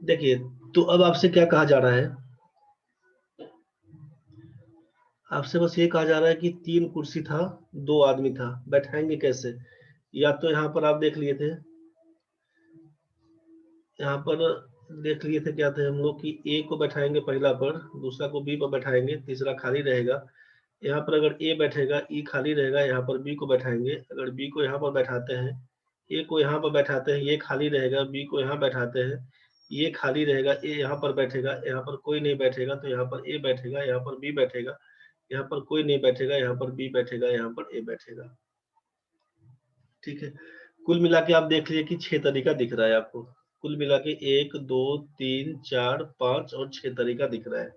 देखिए, तो अब आपसे क्या कहा जा रहा है, आपसे बस ये कहा जा रहा है कि 3 कुर्सी था, 2 आदमी था, बैठाएँगे कैसे? या तो यहाँ पर आप देख लिए थे, यहाँ पर देख लिए थे क्या थे हम लोग कि ए को बैठाएँगे पहला पर, दूसरा को बी पर बैठाएँगे, तीसरा खाली रहेगा। यहाँ पर अगर ए बैठेगा, ई खाली रहेगा, यहाँ पर बी को बैठाएँगे। अगर बी को यहाँ पर बैठाते हैं, ए को यहाँ पर बैठाते हैं, ये खाली रहेगा, बी को यहाँ बैठाते हैं, ये खाली रहेगा, ए यहाँ पर बैठेगा, यहाँ पर कोई नहीं बैठेगा, तो यहाँ पर ए बैठेगा, यहाँ पर बी बैठेगा, यहाँ पर कोई नहीं बैठेगा, यहाँ पर बी बैठेगा, यहाँ पर ए बैठेगा। ठीक है? कुल मिला के आप देख लीजिए कि 6 तरीका दिख रहा है आपको। कुल मिला के 1, 2, 3, 4, 5 और 6 तरीका दिख रहा है।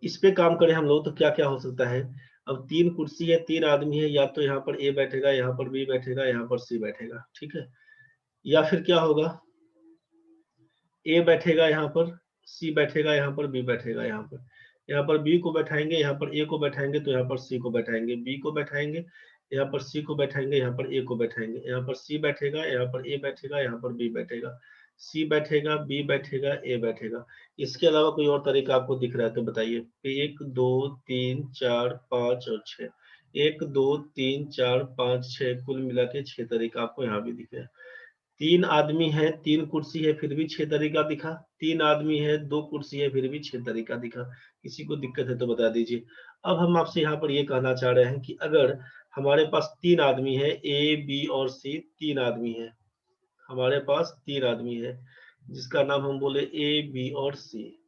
इस पे काम करें हम लोग तो क्या-क्या हो सकता है? अब 3 कुर्सी है, 3 आदमी है, या तो यहाँ पर ए बैठेगा, यहाँ पर बी बैठेगा, यहाँ पर सी बैठेगा, ठीक है? या फिर क्या होगा, ए बैठेगा यहाँ पर, सी बैठेगा यहाँ पर, बी बैठेगा यहाँ पर। यहाँ पर बी को बैठाएँगे, यहाँ पर ए को बैठाएँगे, तो यहाँ पर सी को बैठाएँगे, बी को बैठाएँगे, यहाँ पर सी को बैठाएँगे, यहाँ पर ए को बैठाएँगे, यहाँ पर सी बैठेगा, यहाँ पर ए बैठेगा, यहाँ पर बी बैठेगा, सी बैठेगा, बी बैठेगा, ए बैठेगा। इसके अलावा कोई और तरीका आपको दिख रहा है तो बताइए? 1, 2, 3, 4, 5 और 6। 1, 2, 3, 4, 5, 6 कुल मिला के 6 तरीका आपको यहाँ भी दिख रहा है। 3 आदमी है, 3 कुर्सी है, फिर भी 6 तरीका दिखा। 3 आदमी है, 2 कुर्सी है, फिर भी 6 तरीका दिखा। किसी को दिक्कत है तो बता दीजिए। अब हम आपसे यहाँ पर ये कहना चाह रहे हैं कि अगर हमारे पास 3 आदमी है, ए, बी और सी 3 आदमी है। हमारे पास 3 आदमी है, जिसका नाम हम बोले ए, बी और सी,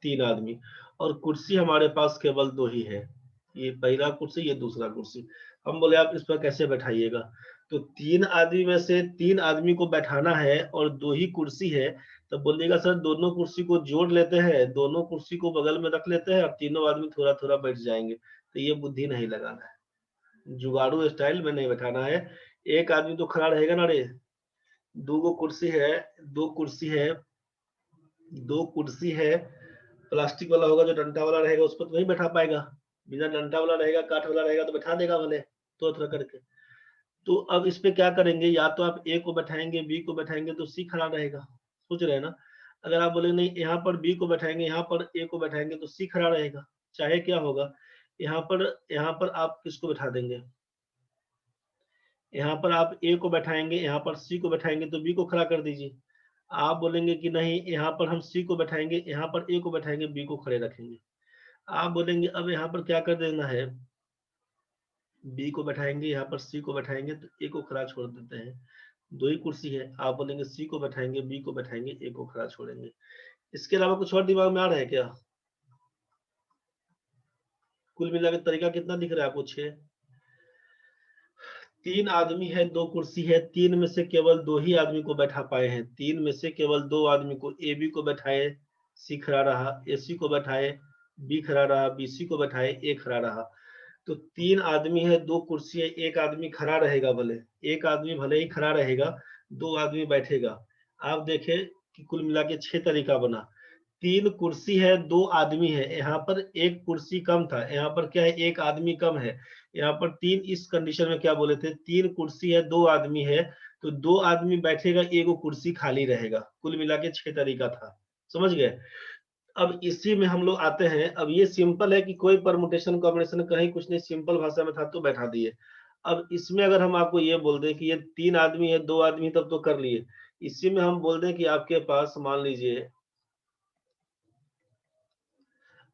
3 आदमी और कुर्सी हमारे पास केवल 2 ही है। ये पहला कुर्सी, ये दूसरा कुर्सी। हम बोले आप इस पर कैसे बैठाइएगा? तो 3 आदमी में से 3 आदमी को बैठाना है और 2 ही कुर्सी है, तो बोलिएगा सर दोनों कुर्सी को जोड़ लेते हैं, दोनों कुर्सी को बगल में रख लेते हैं और तीनों आदमी थोड़ा-थोड़ा बैठ जाएँगे। तो ये बुद्धि नहीं लगाना है। जुगाड़ू स्टाइल में नहीं बैठाना है। एक आदमी तो खड़ा रहेगा ना रे। 2 गो कुर्सी है, 2 कुर्सी है, 2 कुर्सी है, प्लास्टिक वाला होगा जो डंडा वाला रहेगा उस पर तो नहीं बैठा पाएगा। बिना डंडा वाला रहेगा, काठ वाला रहेगा तो बैठा देगा भले, थोड़ा-थोड़ा करके। तो अब इस पे क्या करेंगे, या तो आप ए को बैठाएँगे, बी को बैठाएँगे तो सी खड़ा रहेगा। सोच रहे हैं ना? अगर आप बोलेंगे नहीं यहाँ पर बी को बैठाएँगे, यहाँ पर ए को बैठाएँगे तो सी खड़ा रहेगा। चाहे क्या होगा, यहाँ पर आप किसको बैठा देंगे? यहाँ पर आप ए को बैठाएँगे, यहाँ पर सी को बैठाएँगे तो बी को खड़ा कर दीजिए। आप बोलेंगे कि नहीं यहाँ पर हम सी को बैठाएँगे, यहाँ पर ए को बैठाएँगे, बी को खड़े रखेंगे। आप बोलेंगे अब यहाँ पर क्या कर देना है, बी को बैठाएँगे, यहाँ पर सी को बैठाएँगे तो ए को खड़ा छोड़ देते हैं। 2 ही कुर्सी है, आप बोलेंगे सी को बैठाएँगे, बी को बैठाएँगे, ए को खड़ा छोड़ेंगे। इसके अलावा कुछ और दिमाग में आ रहा है क्या? कुल मिला के तरीका कितना दिख रहा है आपको? 6। 3 आदमी है, 2 कुर्सी है, 3 में से केवल 2 ही आदमी को बैठा पाए हैं। 3 में से केवल 2 आदमी को ए बी को बैठाए, सी खड़ा रहा, ए सी को बैठाए, बी खड़ा रहा, बी सी को बैठाए, ए खड़ा रहा। तो 3 आदमी है, 2 कुर्सी है, 1 आदमी खड़ा रहेगा भले, 1 आदमी भले ही खड़ा रहेगा, 2 आदमी बैठेगा। आप देखें कि कुल मिला के 6 तरीका बना। 3 कुर्सी है, 2 आदमी है, यहाँ पर 1 कुर्सी कम था, यहाँ पर क्या है 1 आदमी कम है। यहाँ पर 3 इस कंडीशन में क्या बोले थे, 3 कुर्सी है, 2 आदमी है, तो 2 आदमी बैठेगा, 1 कुर्सी खाली रहेगा। कुल मिला के 6 तरीका था। समझ गए? अब इसी में हम लोग आते हैं, अब ये सिंपल है कि कोई परम्यूटेशन कॉम्बिनेशन कहीं कुछ नहीं, सिंपल भाषा में था तो बैठा दिए। अब इसमें अगर हम आपको ये बोल दें कि ये 3 आदमी है, 2 आदमी तब तो कर लिए। इसी में हम बोल दें कि आपके पास मान लीजिए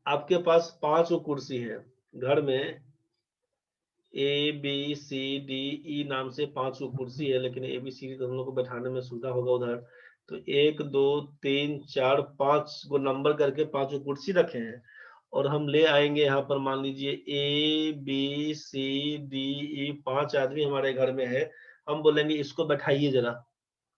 आपके पास 5 कुर्सी है। घर में ए, बी, सी, डी, ई नाम से 5 कुर्सी है, लेकिन ए, बी, सी, डी तो हम लोग को बैठाने में सुविधा होगा उधर। तो 1, 2, 3, 4, 5 को नंबर करके 5 कुर्सी रखे हैं और हम ले आएँगे यहाँ पर मान लीजिए ए, बी, सी, डी, ई 5 आदमी हमारे घर में है। हम बोलेंगे इसको बैठाइए ज़रा।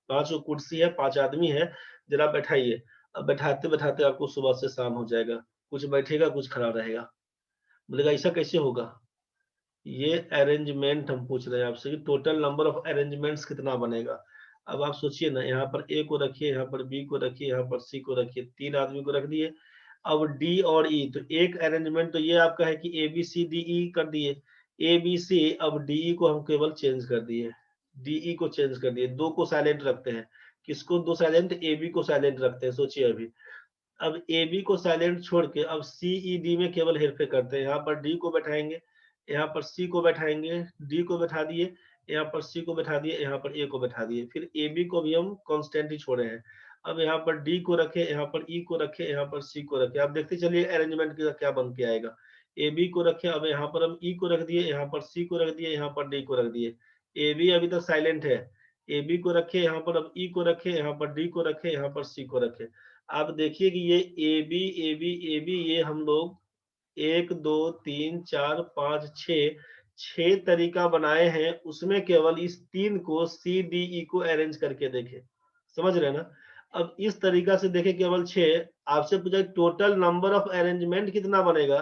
5 कुर्सी है, 5 आदमी है, ज़रा बैठाइए। अब बैठाते-बैठाते आपको सुबह से शाम हो जाएगा। कुछ बैठेगा, कुछ खड़ा रहेगा। बोलेगा ऐसा कैसे होगा? ये अरेंजमेंट हम पूछ रहे हैं आपसे कि टोटल नंबर ऑफ अरेंजमेंट्स कितना बनेगा? अब आप सोचिए ना, यहाँ पर ए को रखिए, यहाँ पर बी को रखिए, यहाँ पर सी को रखिए, 3 आदमी को रख दिए। अब डी और ई तो एक अरेंजमेंट तो ये आपका है कि ए, बी, सी, डी, ई कर दिए। ए, बी, सी अब डी, ई को हम केवल चेंज कर दिए। डीई को चेंज कर दिए, 2 को साइलेंट रखते हैं। किसको 2 साइलेंट? एबी को साइलेंट रखते हैं। सोचिए अभी, अब ए बी को साइलेंट छोड़ के अब सी ई डी में केवल हेरफेर करते हैं। यहाँ पर डी को बैठाएंगे, यहाँ पर सी को बैठाएंगे, डी को बैठा दिए, यहाँ पर सी को बैठा दिए, यहाँ पर ए को बैठा दिए, फिर ए बी को भी हम कांस्टेंट ही छोड़े हैं। अब यहाँ पर डी को रखे, यहाँ पर ई को रखे, यहाँ पर सी को रखे। आप देखते चलिए अरेंजमेंट का क्या बन के आएगा। ए बी को रखे, अब यहाँ पर हम ई को रख दिए, यहाँ पर सी को रख दिए, यहाँ पर डी को रख दिए। ए बी अभी तक साइलेंट है, ए बी को रखे, यहाँ पर अब ई को रखे, यहाँ पर डी को रखे, यहाँ पर सी को रखे। आप देखिए कि ये A B A B A B, ये हम लोग 1 2 3 4 5 6 तरीका बनाए हैं, उसमें केवल इस 3 को सी डी ई को अरेंज करके देखें। समझ रहे हैं ना? अब इस तरीका से देखें केवल 6। आपसे पूछा टोटल नंबर ऑफ अरेंजमेंट कितना बनेगा,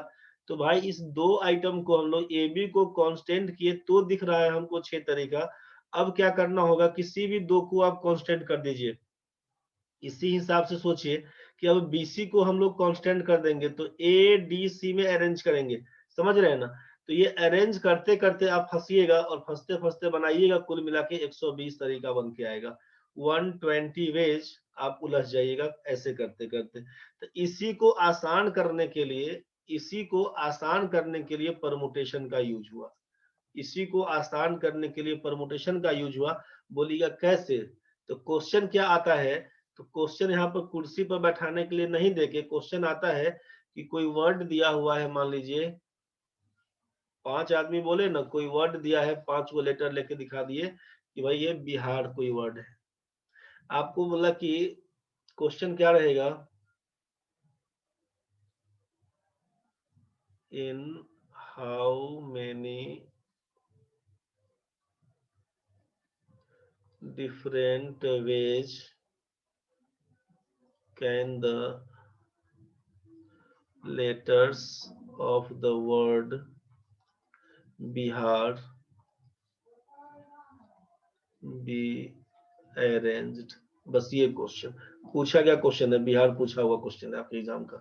तो भाई इस 2 आइटम को हम लोग ए बी को कांस्टेंट किए तो दिख रहा है हमको 6 तरीका। अब क्या करना होगा, किसी भी 2 को आप कांस्टेंट कर दीजिए। इसी हिसाब से सोचिए कि अब बीसी को हम लोग कांस्टेंट कर देंगे तो ए डी सी में अरेंज करेंगे। समझ रहे हैं ना? तो ये अरेंज करते करते आप फंसिएगा और फंसते फंसते बनाइएगा, कुल मिला के 120 तरीका बन के आएगा। 120 वेज आप उलझ जाइएगा ऐसे करते करते। तो इसी को आसान करने के लिए, इसी को आसान करने के लिए परमुटेशन का यूज हुआ। इसी को आसान करने के लिए परमुटेशन का यूज हुआ। बोलिएगा कैसे? तो क्वेश्चन क्या आता है, तो क्वेश्चन यहाँ पर कुर्सी पर बैठाने के लिए नहीं देके क्वेश्चन आता है कि कोई वर्ड दिया हुआ है, मान लीजिए 5 आदमी बोले ना, कोई वर्ड दिया है, 5 को लेटर लेके दिखा दिए कि भाई ये बिहार कोई वर्ड है। आपको बोला कि क्वेश्चन क्या रहेगा, in how many different ways can the letters of the word Bihar be arranged? बस ये क्वेश्चन पूछा गया, क्वेश्चन है बिहार पूछा हुआ क्वेश्चन है आपके एग्जाम का।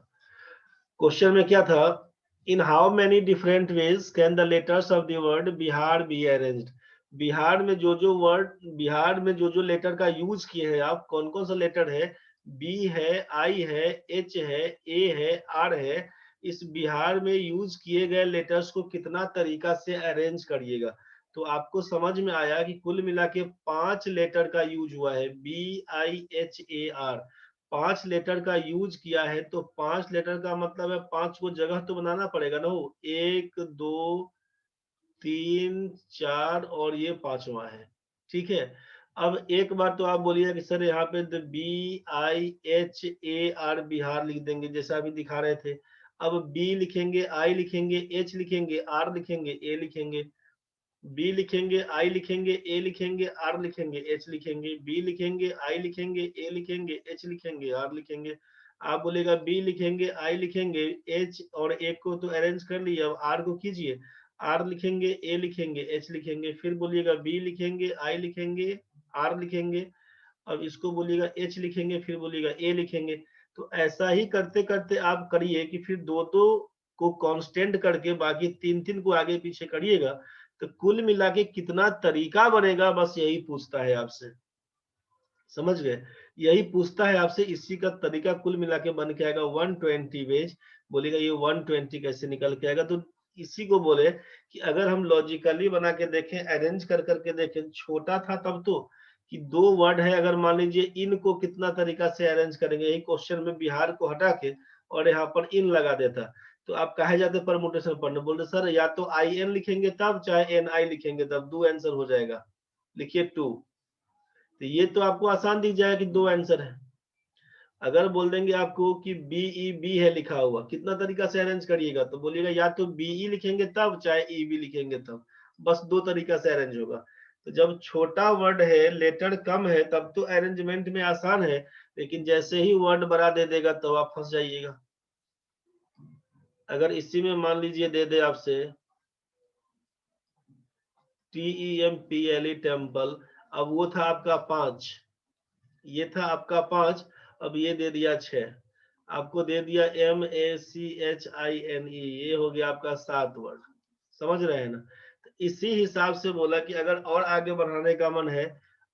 क्वेश्चन में क्या था, in how many different ways can the letters of the word Bihar be arranged? Bihar में जो वर्ड, बिहार में जो लेटर का यूज किए हैं आप, कौन कौन सा लेटर है, बी है, आई है, एच है, ए है, आर है। इस बिहार में यूज किए गए लेटर्स को कितना तरीका से अरेंज करिएगा। तो आपको समझ में आया कि कुल मिला के 5 लेटर का यूज हुआ है, B I H A R. 5 letter का यूज किया है, तो 5 लेटर का मतलब है 5 को जगह तो बनाना पड़ेगा ना। 1 2 3 4 और ये 5वां है। ठीक है, अब एक बार तो आप बोलिए कि सर यहाँ पे B I H A R Bihar लिख देंगे जैसा अभी दिखा रहे थे। अब बी लिखेंगे, आई लिखेंगे, एच लिखेंगे, आर लिखेंगे, ए लिखेंगे, बी लिखेंगे, आई लिखेंगे, ए लिखेंगे, आर लिखेंगे, एच लिखेंगे, बी लिखेंगे, आई लिखेंगे, ए लिखेंगे, एच लिखेंगे, आर लिखेंगे। आप बोलेगा बी लिखेंगे, आई लिखेंगे, एच और ए को तो अरेंज कर लिया, अब आर को कीजिए। आर लिखेंगे, ए लिखेंगे, एच लिखेंगे, फिर बोलिएगा बी लिखेंगे, आई लिखेंगे, आर लिखेंगे, अब इसको बोलिएगा एच लिखेंगे, फिर बोलिएगा ए लिखेंगे। तो ऐसा ही करते करते आप करिए कि फिर 2-2 को कांस्टेंट करके बाकी 3-3 को आगे पीछे करिएगा, तो कुल मिला के कितना तरीका बनेगा, बस यही पूछता है आपसे। समझ गए? यही पूछता है आपसे, इसी का तरीका कुल मिला के बन के आएगा 120 वेज। बोलेगा ये 120 कैसे निकल के आएगा, तो इसी को बोले कि अगर हम लॉजिकली बना के देखें, अरेंज कर करके देखें, छोटा था तब तो कि 2 वर्ड है, अगर मान लीजिए इनको कितना तरीका से अरेंज करेंगे, यही क्वेश्चन में बिहार को हटा के और यहाँ पर इन लगा देता, तो आप कहे जाते परमुटेशन पढ़ने, बोलते सर या तो आई एन लिखेंगे तब, चाहे एन आई लिखेंगे तब, 2 आंसर हो जाएगा। लिखिए 2, तो ये तो आपको आसान दिख जाएगा कि 2 आंसर है। अगर बोल देंगे आपको कि बी ई बी है लिखा हुआ, कितना तरीका से अरेंज करिएगा, तो बोलिएगा या तो बी ई लिखेंगे तब, चाहे ई बी लिखेंगे तब, बस 2 तरीका से अरेंज होगा। तो जब छोटा वर्ड है, लेटर कम है, तब तो अरेंजमेंट में आसान है, लेकिन जैसे ही वर्ड बड़ा दे देगा तो आप फंस जाइएगा। अगर इसी में मान लीजिए दे दे आपसे TEMPLE टेम्पल, अब वो था आपका 5, ये था आपका 5, अब ये दे दिया 6, आपको दे दिया MACHINE, ये हो गया आपका 7 वर्ड। समझ रहे हैं ना? तो इसी हिसाब से बोला कि अगर और आगे बढ़ाने का मन है,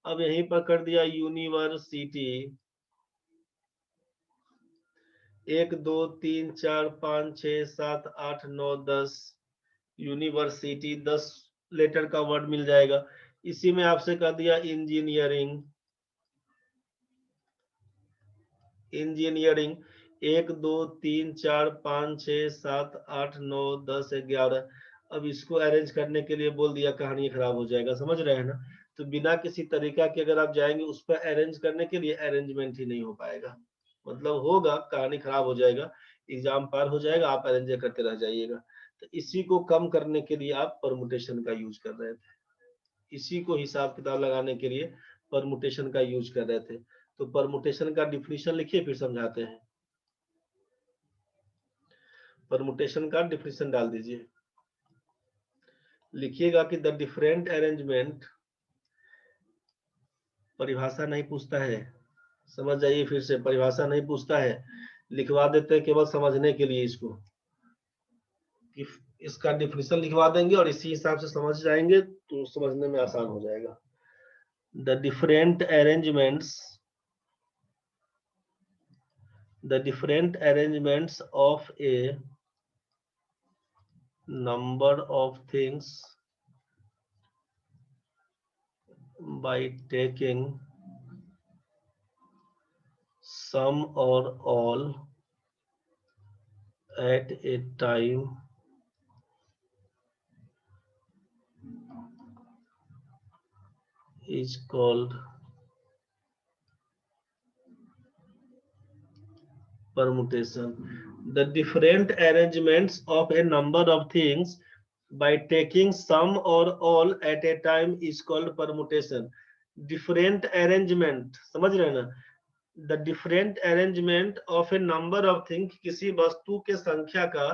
अब यहीं पर कर दिया यूनिवर्सिटी 1 2 3 4 5 6 7 8 9 10 यूनिवर्सिटी 10 लेटर का वर्ड मिल जाएगा। इसी में आपसे कर दिया इंजीनियरिंग, इंजीनियरिंग 1 2 3 4 5 6 7 8 9 10 11। अब इसको अरेंज करने के लिए बोल दिया, कहानी खराब हो जाएगा, समझ रहे हैं ना। तो बिना किसी तरीका के अगर आप जाएंगे उस पर अरेंज करने के लिए, अरेंजमेंट ही नहीं हो पाएगा, मतलब होगा कहानी खराब हो जाएगा, एग्जाम पार हो जाएगा, आप अरेंज करते रह जाइएगा। तो इसी को कम करने के लिए आप परमुटेशन का यूज कर रहे थे, इसी को हिसाब किताब लगाने के लिए परमुटेशन का यूज कर रहे थे। तो परमुटेशन का डिफिनीशन लिखिए, फिर समझाते हैं। परमुटेशन का डिफिनीशन डाल दीजिए, लिखिएगा कि द डिफरेंट अरेंजमेंट, परिभाषा नहीं पूछता है, समझ जाइए, फिर से परिभाषा नहीं पूछता है, लिखवा देते हैं केवल समझने के लिए इसको, कि इसका डिफिनीशन लिखवा देंगे और इसी हिसाब से समझ जाएंगे तो समझने में आसान हो जाएगा। The different arrangements of A number of things by taking some or all at a time is called permutation. The different arrangements of a number of things by taking some or all at a time is called permutation. Different arrangement, समझ रहे हैं ना, the different arrangement of a number of thing, किसी वस्तु के संख्या का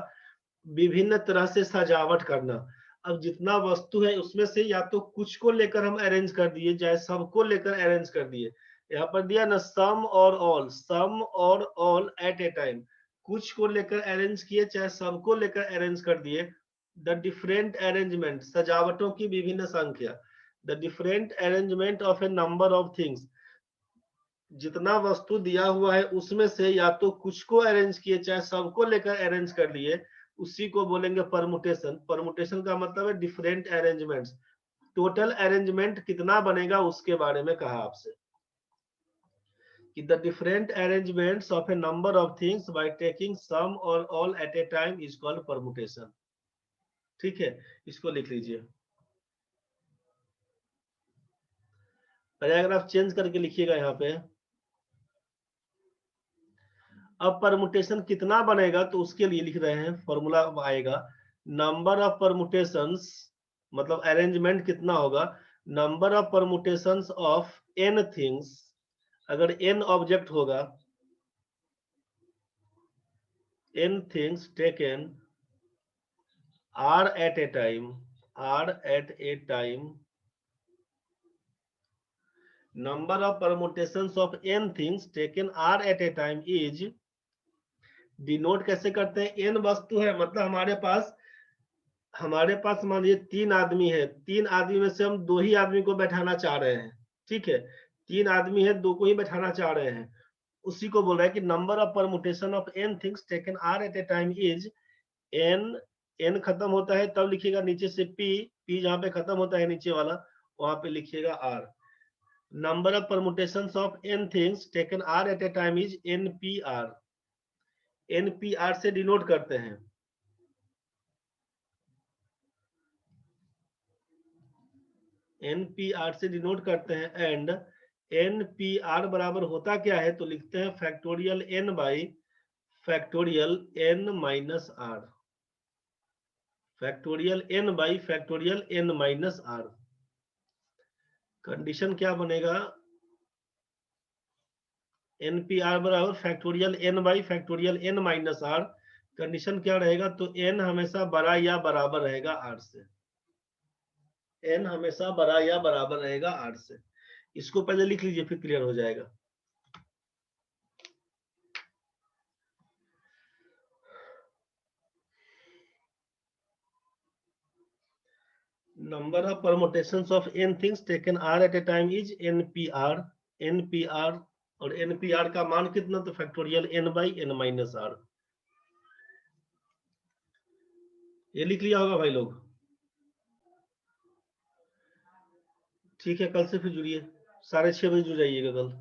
विभिन्न तरह से सजावट करना। अब जितना वस्तु है उसमें से या तो कुछ को लेकर हम अरेंज कर दिए, चाहे सबको लेकर अरेंज कर दिए। यहाँ पर दिया ना सम और ऑल, सम और ऑल एट ए टाइम, कुछ को लेकर अरेंज किए चाहे सबको लेकर अरेंज कर दिए। द डिफरेंट अरेंजमेंट, सजावटों की विभिन्न संख्या। The different arrangement of a number of things, जितना वस्तु दिया हुआ है उसमें से या तो कुछ को अरेंज किए चाहे सबको लेकर अरेंज कर लिए, उसी को बोलेंगे परमुटेशन। परमुटेशन का मतलब है डिफरेंट अरेंजमेंट्स, टोटल अरेंजमेंट कितना बनेगा उसके बारे में कहा आपसे, कि the different arrangements of a number of things by taking some और all at a time is called permutation. ठीक है, इसको लिख लीजिए। अगर आप चेंज करके लिखिएगा यहाँ पे, अब परमुटेशन कितना बनेगा तो उसके लिए लिख रहे हैं, फॉर्मूला आएगा नंबर ऑफ परमुटेशंस, मतलब अरेंजमेंट कितना होगा, number of permutations of n things, अगर एन ऑब्जेक्ट होगा, n things taken r at a time, r at a time, number of permutations of n things taken r at a time is, denote कैसे करते हैं, N वस्तु है मतलब हमारे पास मान लीजिए 3 आदमी है, 3 आदमी में से हम 2 ही आदमी को बैठाना चाह रहे हैं, ठीक है, 3 आदमी है 2 को ही बैठाना चाह रहे हैं, उसी को बोल रहा है कि number of permutation of n things taken r at a time is n, n खत्म होता है तब लिखिएगा नीचे से पी, पी जहां पे खत्म होता है नीचे वाला वहां पे लिखिएगा r. Number of permutation of n things taken r at a time is n p r, n p r से डिनोट करते हैं, एनपीआर से डिनोट करते हैं। एंड एनपीआर बराबर होता क्या है तो लिखते हैं factorial n by factorial n minus r, factorial n by factorial n minus r. Condition क्या बनेगा, एनपीआर बराबर factorial n by factorial n minus r, condition क्या रहेगा तो एन हमेशा बड़ा या बराबर रहेगा आर से, एन हमेशा बड़ा या बराबर रहेगा आर से। इसको पहले लिख लीजिए फिर क्लियर हो जाएगा। Number of permutations of n things taken r at a time is npr। npr और npr का मान कितना, तो फैक्टोरियल n/n-r। ये लिख लिया होगा भाई लोग। ठीक है, कल से फिर जुड़िए, 6:30 बजे जुड़ जाइएगा कल।